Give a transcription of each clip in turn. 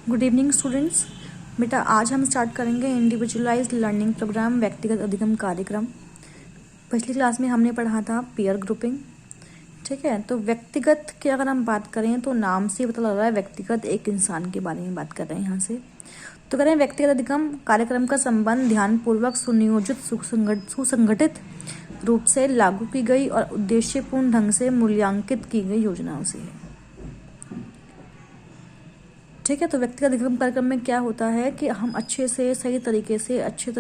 Good evening students. बेटा आज हम स्टार्ट करेंगे इंडिविजुअलाइज्ड लर्निंग प्रोग्राम व्यक्तिगत अधिगम कार्यक्रम। पिछली क्लास में हमने पढ़ा था पीयर ग्रुपिंग। ठीक है, तो व्यक्तिगत की अगर हम बात करें तो नाम से पता लग रहा है व्यक्तिगत एक इंसान के बारे में बात कर रहे हैं यहाँ से। तो करें व्यक्तिगत अधिगम कार्यक्रम का संबंध ध्यानपूर्वक सुनियोजित सुसंगठित रूप से लागू की गई और उद्देश्यपूर्ण ढंग से मूल्यांकित की गई योजनाओं से है। ठीक है, तो व्यक्तिगत अधिगम कार्यक्रम में क्या होता है कि हम अच्छे से सही तरीके से अच्छा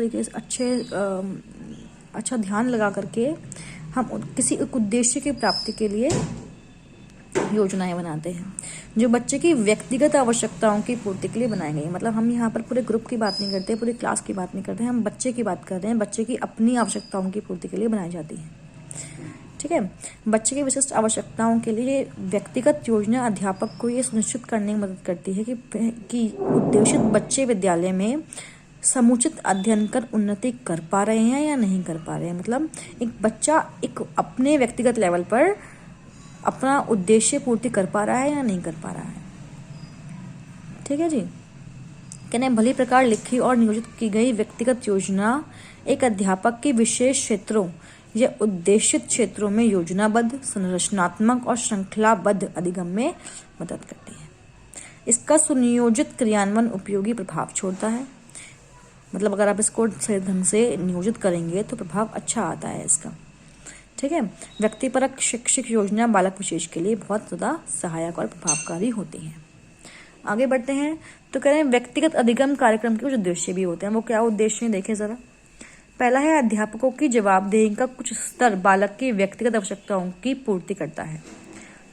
ध्यान लगा करके हम किसी एक उद्देश्य की प्राप्ति के लिए योजनाएं बनाते हैं जो बच्चे की व्यक्तिगत आवश्यकताओं की पूर्ति के लिए बनाई गई। मतलब हम यहाँ पर पूरे ग्रुप की बात नहीं करते, पूरी क्लास की बात नहीं करते, हम बच्चे की बात कर रहे हैं। बच्चे की अपनी आवश्यकताओं की पूर्ति के लिए बनाई जाती है। ठीक है, बच्चे की विशिष्ट आवश्यकताओं के लिए व्यक्तिगत योजना अध्यापक को ये सुनिश्चित करने में मदद करती है कि उद्देशित बच्चे विद्यालय में समुचित अध्ययन कर उन्नति कर पा रहे हैं या नहीं कर पा रहे हैं। मतलब एक बच्चा एक अपने व्यक्तिगत लेवल पर अपना उद्देश्य पूर्ति कर पा रहा है या नहीं कर पा रहा है। ठीक है जी, कहने भली प्रकार लिखी और नियोजित की गई व्यक्तिगत योजना एक अध्यापक के विशेष क्षेत्रों या उद्देशित क्षेत्रों में योजनाबद्ध, संरचनात्मक और श्रृंखलाबद्ध अधिगम में मदद करती है। इसका सुनियोजित क्रियान्वयन उपयोगी प्रभाव छोड़ता है। मतलब अगर आप इसको सही ढंग से नियोजित करेंगे तो प्रभाव अच्छा आता है इसका। ठीक है, व्यक्तिपरक शैक्षिक योजना बालक विशेष के लिए बहुत ज़्यादा सहायक और प्रभावकारी होती हैं। आगे बढ़ते हैं तो कह रहे हैं व्यक्तिगत अधिगम कार्यक्रम के कुछ उद्देश्य भी होते हैं। वो क्या उद्देश्य हैं देखें ज़रा। पहला है अध्यापकों की जवाबदेही का कुछ स्तर बालक की व्यक्तिगत आवश्यकताओं की पूर्ति करता है।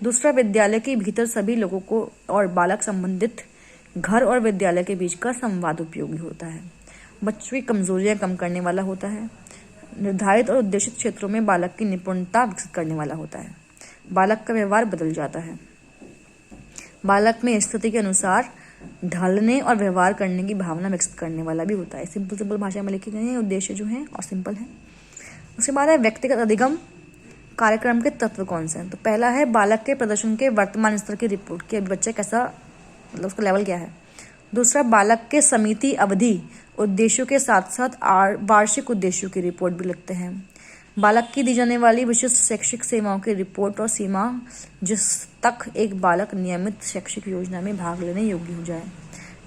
दूसरा, विद्यालय के भीतर सभी लोगों को और बालक संबंधित घर और विद्यालय के बीच का संवाद उपयोगी होता है। बच्चों की कमजोरियां कम करने वाला होता है। निर्धारित और उद्देशित क्षेत्रों में बालक की निपुणता विकसित करने वाला होता है। बालक का व्यवहार बदल जाता है। बालक में स्थिति के अनुसार ढलने और व्यवहार करने की भावना विकसित करने वाला भी होता है। सिंपल भाषा में लिखे गए हैं उद्देश्य जो हैं और सिंपल है। उसके बाद है व्यक्तिगत अधिगम कार्यक्रम के तत्व कौन से हैं। तो पहला है बालक के प्रदर्शन के वर्तमान स्तर की रिपोर्ट कि अभी बच्चा कैसा, मतलब उसका लेवल क्या है। दूसरा, बालक के समिति अवधि उद्देश्यों के साथ साथ वार्षिक उद्देश्यों की रिपोर्ट भी लिखते हैं। बालक की दी जाने वाली विशिष्ट शैक्षिक सेवाओं की रिपोर्ट और सीमा जिस तक एक बालक नियमित शैक्षिक योजना में भाग लेने योग्य हो जाए।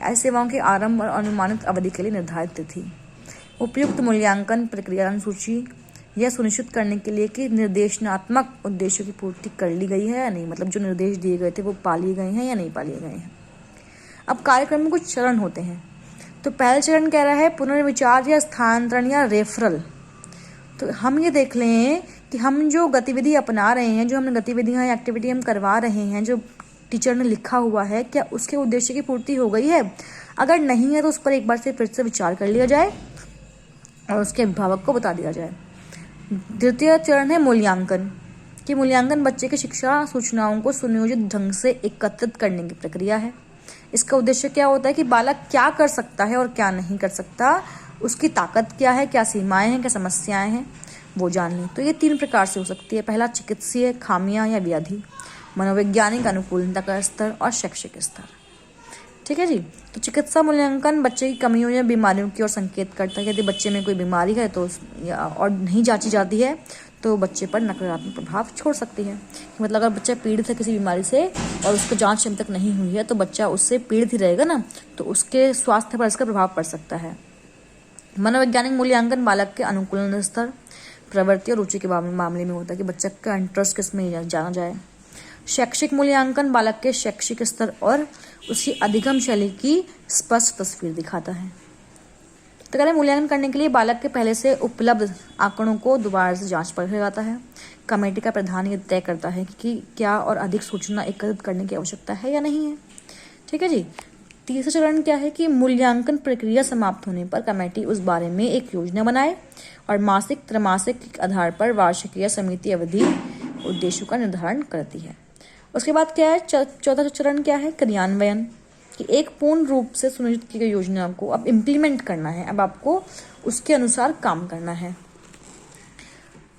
ऐसी सेवाओं के आरंभ और अनुमानित अवधि के लिए निर्धारित तिथि। उपयुक्त मूल्यांकन प्रक्रिया अनुसूची यह सुनिश्चित करने के लिए कि निर्देशनात्मक उद्देश्यों की पूर्ति कर ली गई है या नहीं। मतलब जो निर्देश दिए गए थे वो पा लिए गए हैं या नहीं पा लिए गए हैं। अब कार्यक्रम में कुछ चरण होते हैं। तो पहला चरण कह रहा है पुनर्विचार या स्थानांतरण या रेफरल। तो हम ये देख लें कि हम जो गतिविधि अपना रहे हैं, जो हमने गतिविधियां या एक्टिविटी हम करवा रहे हैं, जो टीचर ने लिखा हुआ है, क्या उसके उद्देश्य की पूर्ति हो गई है। अगर नहीं है तो उस पर एक बार फिर से विचार कर लिया जाए और उसके अभिभावक को बता दिया जाए। द्वितीय चरण है मूल्यांकन कि मूल्यांकन बच्चे की शिक्षा सूचनाओं को सुनियोजित ढंग से एकत्रित करने की प्रक्रिया है। इसका उद्देश्य क्या होता है कि बालक क्या कर सकता है और क्या नहीं कर सकता, उसकी ताकत क्या है, क्या सीमाएं हैं, क्या समस्याएं हैं, वो जान लें। तो ये 3 प्रकार से हो सकती है। पहला, चिकित्सीय खामियां या व्याधि, मनोवैज्ञानिक अनुकूलता का स्तर और शैक्षिक स्तर। ठीक है जी, तो चिकित्सा मूल्यांकन बच्चे की कमियों या बीमारियों की ओर संकेत करता है। यदि बच्चे में कोई बीमारी है तो और नहीं जांची जाती है तो बच्चे पर नकारात्मक प्रभाव छोड़ सकती है। मतलब अगर बच्चा पीड़ित है किसी बीमारी से और उसको जांच अभी तक नहीं हुई है तो बच्चा उससे पीड़ित ही रहेगा ना, तो उसके स्वास्थ्य पर इसका प्रभाव पड़ सकता है। मनोवैज्ञानिक मूल्यांकन बालक के अनुकूलन स्तर, प्रवृत्ति और रुचि के मामले में होता है कि बच्चा का इंटरेस्ट किस में जाना जाए। शैक्षिक मूल्यांकन बालक के शैक्षिक स्तर और उसकी अधिगम शैली की स्पष्ट तस्वीर दिखाता है। तो कहते हैं मूल्यांकन करने के लिए बालक के पहले से उपलब्ध आंकड़ों को दोबारा से जांच परखा जाता है। कमेटी का प्रधान ये तय करता है कि क्या और अधिक सूचना एकत्रित करने की आवश्यकता है या नहीं है। ठीक है जी, तीसरा चरण क्या है कि मूल्यांकन प्रक्रिया समाप्त होने पर कमेटी उस बारे में एक योजना बनाए और मासिक त्रैमासिक आधार पर वार्षिक या समिति अवधि उद्देश्यों का निर्धारण करती है। उसके बाद क्या है, चौथा चरण क्या है, क्रियान्वयन कि एक पूर्ण रूप से सुनिश्चित की गई योजना को अब इम्प्लीमेंट करना है। अब आपको उसके अनुसार काम करना है।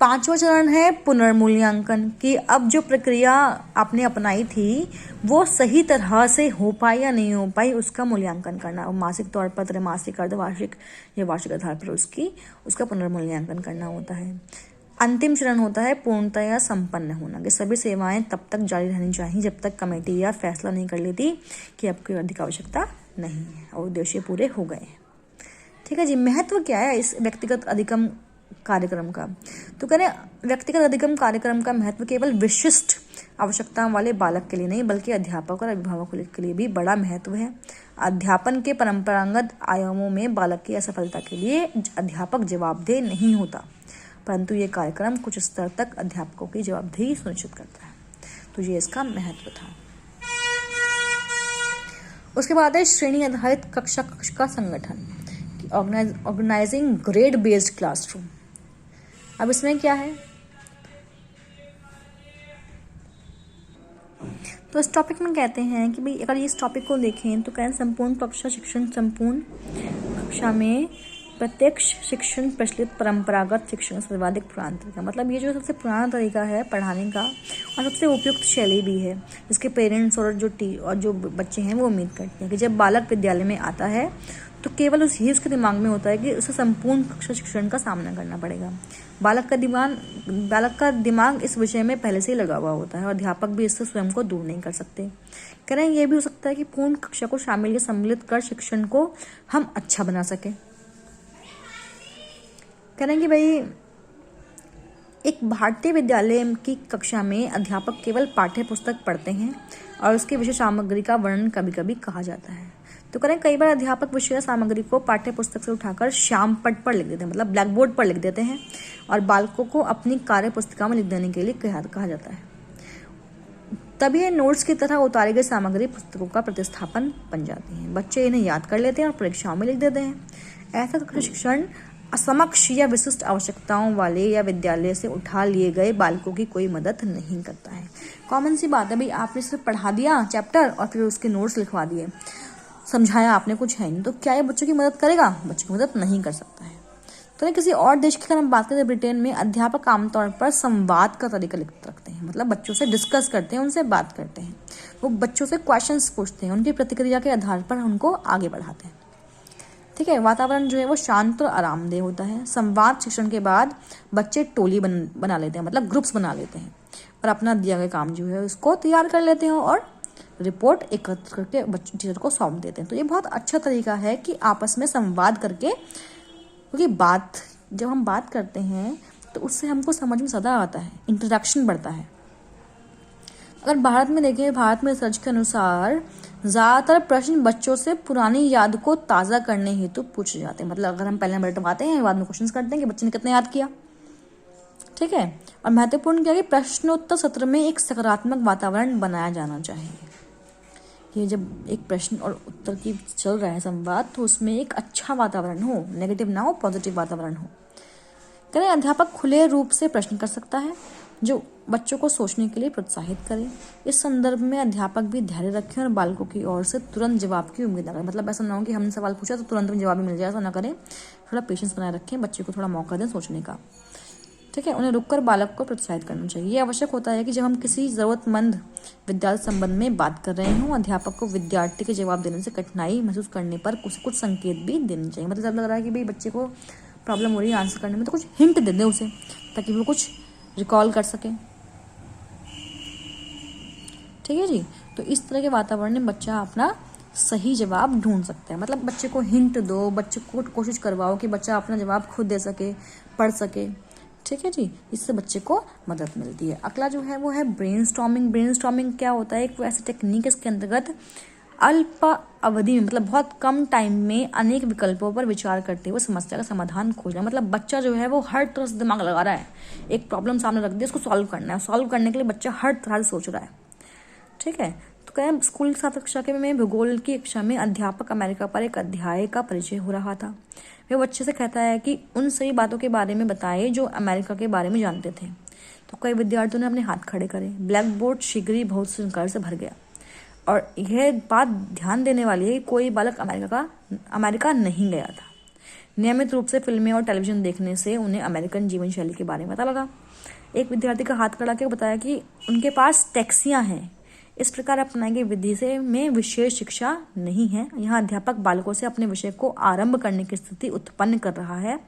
5वां चरण है पुनर्मूल्यांकन, कि अब जो प्रक्रिया आपने अपनाई थी वो सही तरह से हो पाई या नहीं हो पाई, उसका मूल्यांकन करना। मासिक तौर पर, त्रैमासिक, अर्धवार्षिक या वार्षिक आधार पर उसका पुनर्मूल्यांकन करना होता है। अंतिम चरण होता है पूर्णतया संपन्न होना, कि सभी सेवाएं तब तक जारी रहनी चाहिए जब तक कमेटी या फैसला नहीं कर लेती कि अब कोई अधिक आवश्यकता नहीं है और उद्देश्य पूरे हो गए हैं। ठीक है जी। महत्व क्या है इस व्यक्तिगत अधिगम कार्यक्रम का? तो कह रहे व्यक्तिगत अधिगम कार्यक्रम का महत्व केवल विशिष्ट आवश्यकताओं वाले बालक के लिए नहीं बल्कि अध्यापक और अभिभावकों के लिए भी बड़ा महत्व है। अध्यापन के परंपरागत आयामों में बालक की असफलता के लिए अध्यापक जवाबदेह नहीं होता, परंतु ये कार्यक्रम कुछ स्तर तक अध्यापकों की जवाबदेही सुनिश्चित करता है। तो ये इसका महत्व था। उसके बाद है श्रेणी आधारित कक्षा का संगठन, ऑर्गेनाइजिंग ग्रेड बेस्ड क्लासरूम। अब इसमें क्या है, तो इस टॉपिक में कहते हैं कि भाई अगर इस टॉपिक को देखें तो कहें संपूर्ण कक्षा शिक्षण, संपूर्ण कक्षा में प्रत्यक्ष शिक्षण, प्रचलित परंपरागत शिक्षण सर्वाधिक पुराना तरीका। मतलब ये जो सबसे पुराना तरीका है पढ़ाने का और सबसे उपयुक्त शैली भी है, जिसके पेरेंट्स और जो बच्चे हैं वो उम्मीद करते हैं कि जब बालक विद्यालय में आता है तो केवल उसके दिमाग में होता है कि उसे संपूर्ण कक्षा शिक्षण का सामना करना पड़ेगा। बालक का दिमाग इस विषय में पहले से ही लगा हुआ होता है और अध्यापक भी इससे स्वयं को दूर नहीं कर सकते। कह रहे हैं ये भी हो सकता है कि पूर्ण कक्षा को शामिल या सम्मिलित कर शिक्षण को हम अच्छा बना सके। कह रहे हैं कि भाई एक भारतीय विद्यालय की कक्षा में अध्यापक केवल पाठ्य पुस्तक पढ़ते हैं और उसके विषय सामग्री का वर्णन कभी कभी कहा जाता है। तो करें कई बार अध्यापक विषय सामग्री को पाठ्य पुस्तक से उठाकर श्याम पट पर लिख देते हैं, मतलब ब्लैक बोर्ड पर लिख देते हैं और बालकों को अपनी कार्य पुस्तिका में लिख देने के लिए कहा जाता है। तभी ये नोट्स की तरह उतारी गई सामग्री पुस्तकों का प्रतिस्थापन बन जाती है। बच्चे इन्हें याद कर लेते हैं और परीक्षाओं में लिख देते हैं। ऐसा कक्षा शिक्षण असमक्ष या विशिष्ट आवश्यकताओं वाले या विद्यालय से उठा लिए गए बालकों की कोई मदद नहीं करता है। कॉमन सी बात है भाई, आपने सिर्फ पढ़ा दिया चैप्टर और फिर उसके नोट्स लिखवा दिए, समझाया आपने कुछ है नहीं, तो क्या ये बच्चों की मदद करेगा? बच्चों की मदद नहीं कर सकता है। तो किसी और देश की अगर हम बात करें, ब्रिटेन में अध्यापक आमतौर पर संवाद का तरीका रखते हैं, मतलब बच्चों से डिस्कस करते हैं, उनसे बात करते हैं, वो बच्चों से क्वेश्चंस पूछते हैं, उनकी प्रतिक्रिया के आधार पर उनको आगे बढ़ाते हैं। ठीक है। वातावरण जो है वो शांत और आरामदेह होता है। संवाद शिक्षण के बाद बच्चे टोली बना लेते हैं, मतलब ग्रुप्स बना लेते हैं और अपना दिया गया काम जो है उसको तैयार कर लेते हैं और रिपोर्ट एकत्र करके टीचर को सौंप देते हैं। तो ये बहुत अच्छा तरीका है कि आपस में संवाद करके, क्योंकि जब हम बात करते हैं तो उससे हमको समझ में ज़्यादा आता है, इंटरेक्शन बढ़ता है। अगर भारत में देखें, भारत में रिसर्च के अनुसार ज़्यादातर प्रश्न बच्चों से पुरानी याद को ताज़ा करने हेतु पूछे जाते हैं। मतलब अगर हम पहले नंबर रटवाते हैं, बाद में क्वेश्चन करते हैं कि बच्चे ने कितना याद किया। ठीक है। और महत्वपूर्ण क्या है कि प्रश्नोत्तर सत्र में एक सकारात्मक वातावरण बनाया जाना चाहिए। ये जब एक प्रश्न और उत्तर की चल रहा है संवाद, तो उसमें एक अच्छा वातावरण हो, नेगेटिव ना हो, पॉजिटिव वातावरण हो। करें अध्यापक खुले रूप से प्रश्न कर सकता है जो बच्चों को सोचने के लिए प्रोत्साहित करे। इस संदर्भ में अध्यापक भी धैर्य रखें और बालकों की ओर से तुरंत जवाब की उम्मीद न करें। मतलब ऐसा ना हो कि हमने सवाल पूछा तो तुरंत में जवाब मिल जाए, ऐसा ना करें। थोड़ा पेशेंस बनाए रखें, बच्चे को थोड़ा मौका दें सोचने का। ठीक है। उन्हें रुककर बालक को प्रोत्साहित करना चाहिए। ये आवश्यक होता है कि जब हम किसी ज़रूरतमंद विद्यालय संबंध में बात कर रहे हों, अध्यापक को विद्यार्थी के जवाब देने से कठिनाई महसूस करने पर कुछ संकेत भी देने चाहिए। मतलब जब लग रहा है कि भाई बच्चे को प्रॉब्लम हो रही है आंसर करने में, तो कुछ हिंट दे दें उसे, ताकि वो कुछ रिकॉल कर सके। ठीक है जी। तो इस तरह के वातावरण में बच्चा अपना सही जवाब ढूंढ सकता है। मतलब बच्चे को हिंट दो, बच्चे को कोशिश करवाओ कि बच्चा अपना जवाब खुद दे सके, पढ़ सके। ठीक है जी। इससे बच्चे को मदद मिलती है। अगला जो है वो है ब्रेनस्टॉर्मिंग। ब्रेनस्टॉर्मिंग क्या होता है? एक ऐसी टेक्निक है इसके अंतर्गत अल्प अवधि में, मतलब बहुत कम टाइम में अनेक विकल्पों पर विचार करते हुए समस्या का समाधान खोजना। मतलब बच्चा जो है वो हर तरह से दिमाग लगा रहा है, एक प्रॉब्लम सामने रख दी, उसको सॉल्व करना है, सॉल्व करने के लिए बच्चा हर तरह से सोच रहा है। ठीक है। तो कहें स्कूल की छात्र कक्षा के में भूगोल की कक्षा में अध्यापक अमेरिका पर एक अध्याय का परिचय हो रहा था। वह बच्चे से कहता है कि उन सभी बातों के बारे में बताए जो अमेरिका के बारे में जानते थे। तो कई विद्यार्थियों ने अपने हाथ खड़े करे। ब्लैक बोर्ड शीघ्र ही बहुत संकर से भर गया। और यह बात ध्यान देने वाली है कि कोई बालक अमेरिका नहीं गया था। नियमित रूप से फिल्में और टेलीविजन देखने से उन्हें अमेरिकन जीवन शैली के बारे में पता लगा। एक विद्यार्थी का हाथ खड़ा करके बताया कि उनके पास टैक्सियां हैं। इस प्रकार अपनाई गई विधि से में विशेष शिक्षा नहीं है। यहाँ अध्यापक बालकों से अपने विषय को आरंभ करने की स्थिति उत्पन्न कर रहा है,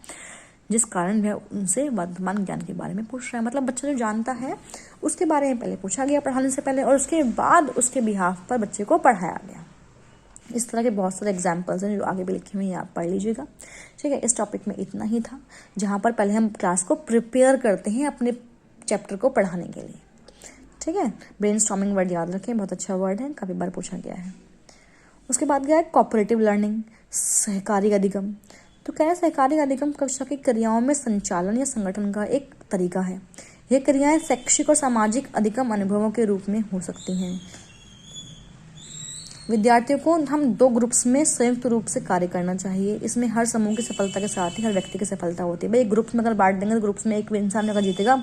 जिस कारण वह उनसे वर्तमान ज्ञान के बारे में पूछ रहा है। मतलब बच्चा जो जानता है उसके बारे में पहले पूछा गया पढ़ाने से पहले, और उसके बाद उसके बिहाफ पर बच्चे को पढ़ाया गया। इस तरह के बहुत सारे एग्जाम्पल्स हैं जो आगे भी लिखे हुए हैं, आप पढ़ लीजिएगा। ठीक है, इस टॉपिक में इतना ही था, जहाँ पर पहले हम क्लास को प्रिपेयर करते हैं अपने चैप्टर को पढ़ाने के लिए। ठीक है, ब्रेनस्टॉर्मिंग वर्ड याद रखें, बहुत अच्छा वर्ड है, काफ़ी बार पूछा गया है। उसके बाद गया है कोऑपरेटिव लर्निंग, सहकारी अधिगम। तो क्या है, सहकारी अधिगम कक्षा की क्रियाओं में संचालन या संगठन का एक तरीका है। यह क्रियाएं शैक्षिक और सामाजिक अधिगम अनुभवों के रूप में हो सकती हैं। विद्यार्थियों को हम 2 ग्रुप्स में संयुक्त रूप से कार्य करना चाहिए। इसमें हर समूह की सफलता के साथ ही हर व्यक्ति की सफलता होती है। भाई ग्रुप्स में अगर बांट देंगे तो ग्रुप्स में एक इंसान अगर जीतेगा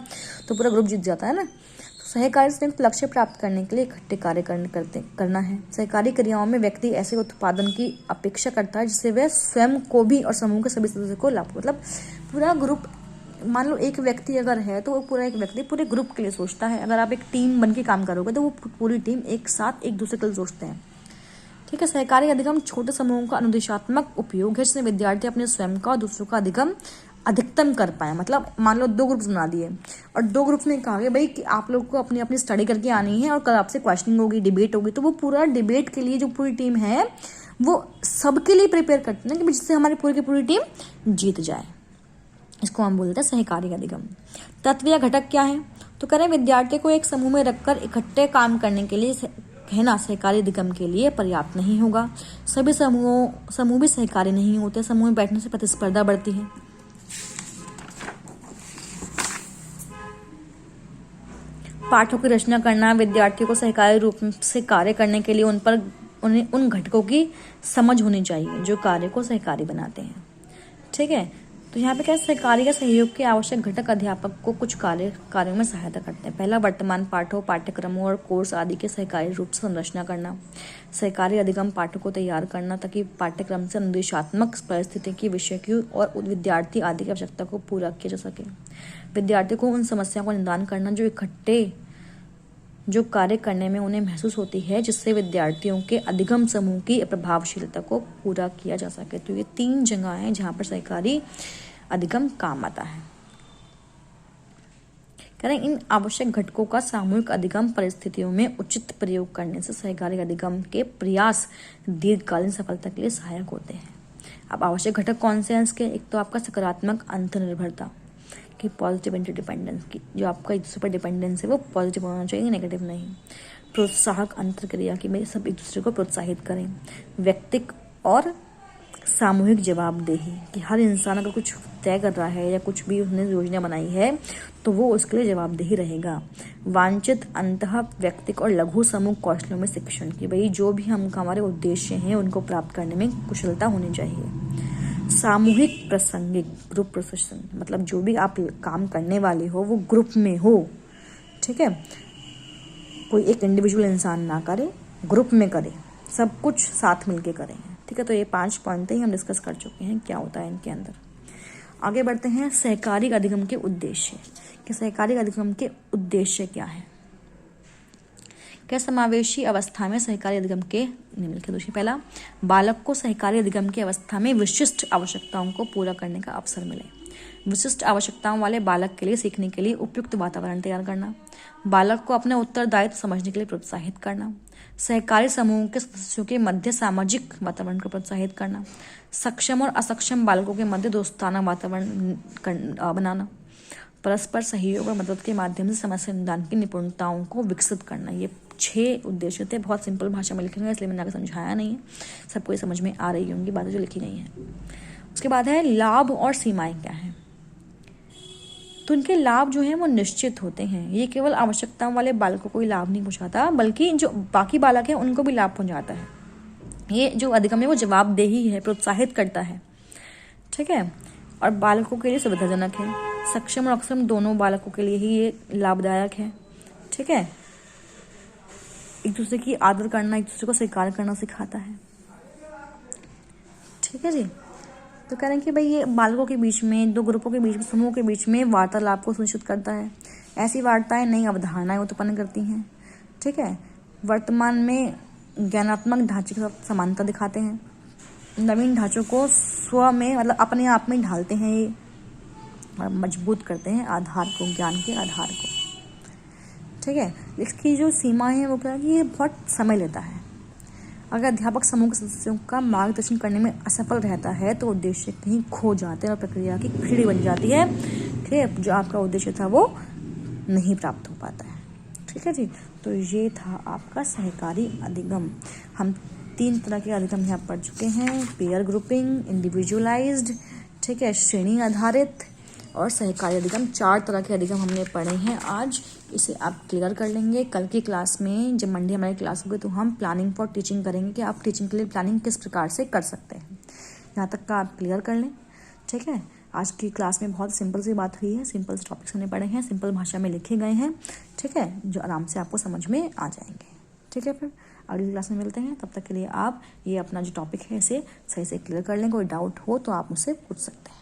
तो पूरा ग्रुप जीत जाता है ना। तो सहकारी संयुक्त लक्ष्य प्राप्त करने के लिए इकट्ठे कार्य करना है। सहकारी क्रियाओं में व्यक्ति ऐसे उत्पादन की अपेक्षा करता है जिससे वह स्वयं को भी और समूह के सभी सदस्यों को लाभ, मतलब पूरा ग्रुप, मान लो एक व्यक्ति अगर है तो वो पूरा एक व्यक्ति पूरे ग्रुप के लिए सोचता है। अगर आप एक टीम बन के काम करोगे तो वो पूरी टीम एक साथ एक दूसरे के लिए सोचते हैं। ठीक है, सहकारी अधिगम छोटे समूहों का अनुदेशात्मक उपयोग है, जिसमें विद्यार्थी अपने स्वयं का और दूसरों का अधिगम अधिकतम कर पाए। मतलब मान लो 2 ग्रुप्स बना दिए और 2 ग्रुप्स में कहा गया भाई कि आप लोग को अपनी अपनी स्टडी करके आनी है और कल आपसे क्वेश्चनिंग होगी, डिबेट होगी। तो वो पूरा डिबेट के लिए जो पूरी टीम है वो सबके लिए प्रिपेयर करते हैं कि जिससे हमारी पूरी की पूरी टीम जीत जाए। इसको हम बोलते हैं सहकारी अधिगम। तत्व या घटक क्या है, तो करें विद्यार्थी को एक समूह में रखकर इकट्ठे काम करने के लिए कहना सहकारी अधिगम के लिए पर्याप्त नहीं होगा। सभी समूह भी सहकारी नहीं होते। समूह में बैठने से प्रतिस्पर्धा बढ़ती है। पाठों की रचना करना, विद्यार्थियों को सहकारी रूप से कार्य करने के लिए उन्हें उन घटकों की समझ होनी चाहिए जो कार्य को सहकारी बनाते हैं। ठीक है, तो यहाँ पे क्या, सहकारी का सहयोग के आवश्यक घटक अध्यापक को कुछ कार्यों में सहायता करते हैं। पहला, वर्तमान पाठों, पाठ्यक्रमों और कोर्स आदि के सहकारी रूप से संरचना करना। सहकारी अधिगम पाठों को तैयार करना ताकि पाठ्यक्रम से अनुदेशात्मक परिस्थितिकी, विषय की और विद्यार्थी आदि की आवश्यकता को पूरा किया जा सके। विद्यार्थी को उन समस्याओं का निदान करना जो इकट्ठे जो कार्य करने में उन्हें महसूस होती है, जिससे विद्यार्थियों के अधिगम समूह की प्रभावशीलता को पूरा किया जा सके। तो ये 3 जगह हैं जहाँ पर सहकारी अधिगम काम आता है। करें, इन आवश्यक घटकों का सामूहिक अधिगम परिस्थितियों में उचित प्रयोग करने से सहकारी अधिगम के प्रयास दीर्घकालीन सफलता के लिए सहायक होते हैं। अब आवश्यक घटक कौन से हैं इसके, एक तो आपका सकारात्मक अंतर्निर्भरता की, पॉजिटिव इंटरडिपेंडेंस की, जो आपका एक दूसरे पर डिपेंडेंस है वो पॉजिटिव होना चाहिए, नेगेटिव नहीं। प्रोत्साहक अंतर्क्रिया की, में सब एक दूसरे को प्रोत्साहित करें। व्यक्तिक और सामूहिक जवाबदेही कि हर इंसान अगर कुछ तय कर रहा है या कुछ भी उसने योजना बनाई है तो वो उसके लिए जवाबदेही रहेगा। वांछित अंतः व्यक्तिक और लघु समूह कौशलों में शिक्षण की, भाई जो भी हमारे उद्देश्य हैं उनको प्राप्त करने में कुशलता होनी चाहिए। सामूहिक प्रासंगिक, ग्रुप प्रोफेशन, मतलब जो भी आप काम करने वाले हो वो ग्रुप में हो। ठीक है, कोई एक इंडिविजुअल इंसान ना करे, ग्रुप में करे, सब कुछ साथ मिलके करें। ठीक है, तो ये 5 पॉइंट ही हम डिस्कस कर चुके हैं क्या होता है इनके अंदर। आगे बढ़ते हैं, सहकारी अधिगम के उद्देश्य। कि सहकारी अधिगम के उद्देश्य क्या है। क्या समावेशी अवस्था में सहकारी अधिगम के निम्नलिखित उद्देश्य। पहला, बालक को सहकारी अधिगम की अवस्था में विशिष्ट आवश्यकताओं को पूरा करने का अवसर मिले। विशिष्ट आवश्यकताओं वाले बालक के लिए सीखने के लिए उपयुक्त वातावरण तैयार करना। बालक को अपने उत्तरदायित्व समझने के लिए प्रोत्साहित करना। सहकारी समूह के सदस्यों के मध्य सामाजिक वातावरण को प्रोत्साहित करना। सक्षम और असक्षम बालकों के मध्य दोस्ताना वातावरण बनाना। परस्पर सहयोग और मदद के माध्यम से समस्या निदान की निपुणताओं को विकसित करना। ये 6 उद्देश्य थे। बहुत सिंपल भाषा में लिखे गए इसलिए मैंने आगे समझाया नहीं है, सबको ये समझ में आ रही होंगी बातें जो लिखी गई हैं। उसके बाद है लाभ और सीमाएं क्या हैं। तो इनके लाभ जो हैं वो निश्चित होते हैं। ये केवल आवश्यकताओं वाले बालकों को ही लाभ नहीं पहुंचाता बल्कि जो बाकी बालक हैं उनको भी लाभ पहुंचाता है। ये जो अधिगम है वो जवाबदेही है, प्रोत्साहित करता है। ठीक है, और बालकों के लिए सुविधाजनक है। सक्षम और अक्षम दोनों बालकों के लिए ही ये लाभदायक है। ठीक है, एक दूसरे की आदर करना, एक दूसरे को स्वीकार करना सिखाता है। ठीक है जी, तो कह रहे हैं कि भाई ये बालकों के बीच में, दो ग्रुपों के बीच में, समूह के बीच में वार्तालाप को सुनिश्चित करता है। ऐसी वार्ताएं नई अवधारणाएं उत्पन्न करती हैं। ठीक है, वर्तमान में ज्ञानात्मक ढांचे के साथ समानता दिखाते हैं। नवीन ढांचों को स्व में मतलब अपने आप में ढालते हैं ये, और मजबूत करते हैं आधार को, ज्ञान के आधार को। ठीक है, इसकी जो सीमाएं हैं वो क्या है कि ये बहुत समय लेता है। अगर अध्यापक समूह के सदस्यों का मार्गदर्शन करने में असफल रहता है तो उद्देश्य कहीं खो जाते हैं और प्रक्रिया की खिचड़ी बन जाती है। ठीक है, जो आपका उद्देश्य था वो नहीं प्राप्त हो पाता है। ठीक है जी, तो ये था आपका सहकारी अधिगम। हम 3 तरह के अधिगम यहाँ पढ़ चुके हैं, पेयर ग्रुपिंग, इंडिविजुअलाइज्ड, ठीक है, श्रेणी आधारित और सहकारी अधिगम। 4 तरह के अधिगम हमने पढ़े हैं आज। इसे आप क्लियर कर लेंगे। कल की क्लास में, जब मंडे हमारी क्लास होगी, तो हम प्लानिंग फॉर टीचिंग करेंगे कि आप टीचिंग के लिए प्लानिंग किस प्रकार से कर सकते हैं। यहाँ तक का आप क्लियर कर लें। ठीक है, आज की क्लास में बहुत सिंपल सी बात हुई है, सिंपल से टॉपिक्स हमने पढ़े हैं, सिंपल भाषा में लिखे गए हैं। ठीक है, जो आराम से आपको समझ में आ जाएंगे। ठीक है, फिर अगली क्लास में मिलते हैं। तब तक के लिए आप ये अपना जो टॉपिक है इसे सही से क्लियर कर लें। कोई डाउट हो तो आप मुझसे पूछ सकते हैं।